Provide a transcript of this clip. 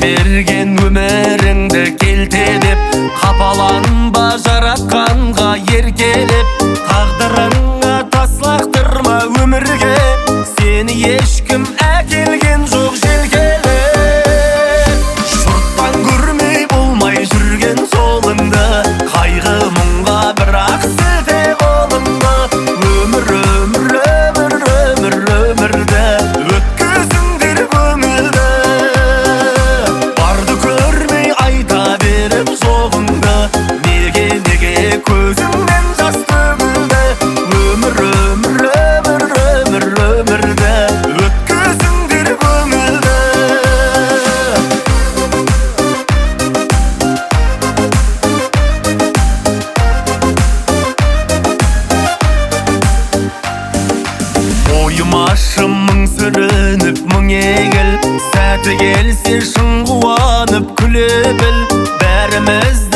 Берген өміріңді келте деп қапаланба, жаратқанға еркелеп. Тағдырыңа тас лақтырма өмірге, сені ешкім әкелген жоқ желкелеп. Жұрттан көрмей болмай жүрген жолыңды, қайғы мұңға бірақ сілте қолыңды. Өмір, өмір, өмір, өмір, өмірді өткізіңдер көңілді. Жоғыңды неге көзіңнен жас төгілді. Өмір, өмір, өмір, өмір, өмірді өткізіңдер көңілді. Ойым ашым мың сүрініп мың егіл, сәті келсе шын қуанып күле біл. Бәріміз